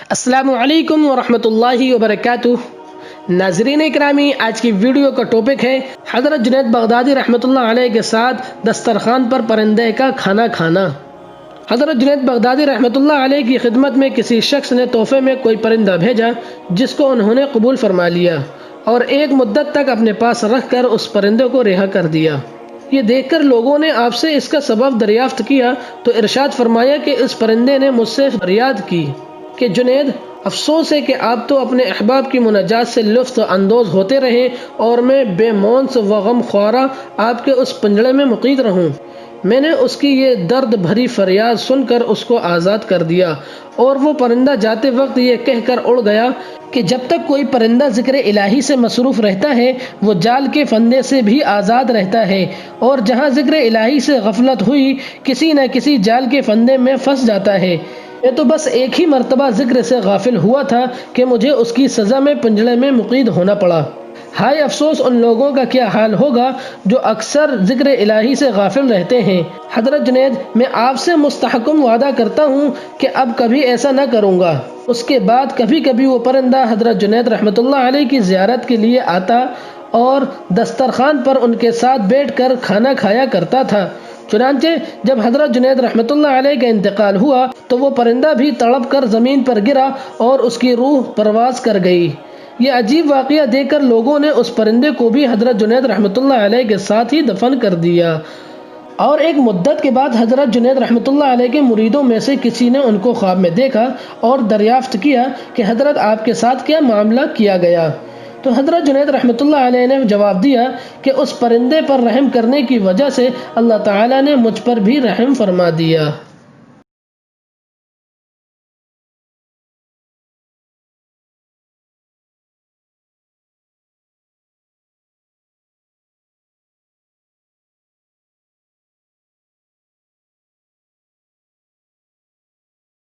السلام علیکم ورحمۃ اللہ وبرکاتہ۔ ناظرین اکرامی، آج کی ویڈیو کا ٹاپک ہے حضرت جنید بغدادی رحمۃ اللہ علیہ کے ساتھ دسترخوان پر پرندے کا کھانا کھانا۔ حضرت جنید بغدادی رحمۃ اللہ علیہ کی خدمت میں کسی شخص نے تحفے میں کوئی پرندہ بھیجا جس کو انہوں نے قبول فرما لیا اور ایک مدت تک اپنے پاس رکھ کر اس پرندے کو رہا کر دیا۔ یہ دیکھ کر لوگوں نے آپ سے اس کا سبب دریافت کیا تو ارشاد فرمایا کہ اس پرندے نے مجھ سے فریاد کی کہ جنید، افسوس ہے کہ آپ تو اپنے احباب کی مناجات سے لطف اندوز ہوتے رہے اور میں بے مونس و غم خوارہ آپ کے اس پنجرے میں مقید رہوں۔ میں نے اس کی یہ درد بھری فریاد سن کر اس کو آزاد کر دیا اور وہ پرندہ جاتے وقت یہ کہہ کر اڑ گیا کہ جب تک کوئی پرندہ ذکر الہی سے مصروف رہتا ہے وہ جال کے فندے سے بھی آزاد رہتا ہے، اور جہاں ذکر الہی سے غفلت ہوئی کسی نہ کسی جال کے فندے میں پھنس جاتا ہے۔ میں تو بس ایک ہی مرتبہ ذکر سے غافل ہوا تھا کہ مجھے اس کی سزا میں پنجرے میں مقید ہونا پڑا۔ ہائے افسوس ان لوگوں کا کیا حال ہوگا جو اکثر ذکر الہی سے غافل رہتے ہیں۔ حضرت جنید، میں آپ سے مستحکم وعدہ کرتا ہوں کہ اب کبھی ایسا نہ کروں گا۔ اس کے بعد کبھی کبھی وہ پرندہ حضرت جنید رحمۃ اللہ علیہ کی زیارت کے لیے آتا اور دسترخوان پر ان کے ساتھ بیٹھ کر کھانا کھایا کرتا تھا۔ چنانچہ جب حضرت جنید رحمۃ اللہ علیہ کا انتقال ہوا تو وہ پرندہ بھی تڑپ کر زمین پر گرا اور اس کی روح پرواز کر گئی۔ یہ عجیب واقعہ دیکھ کر لوگوں نے اس پرندے کو بھی حضرت جنید رحمۃ اللہ علیہ کے ساتھ ہی دفن کر دیا، اور ایک مدت کے بعد حضرت جنید رحمۃ اللہ علیہ کے مریدوں میں سے کسی نے ان کو خواب میں دیکھا اور دریافت کیا کہ حضرت آپ کے ساتھ کیا معاملہ کیا گیا؟ تو حضرت جنید رحمۃ اللہ علیہ نے جواب دیا کہ اس پرندے پر رحم کرنے کی وجہ سے اللہ تعالیٰ نے مجھ پر بھی رحم فرما دیا۔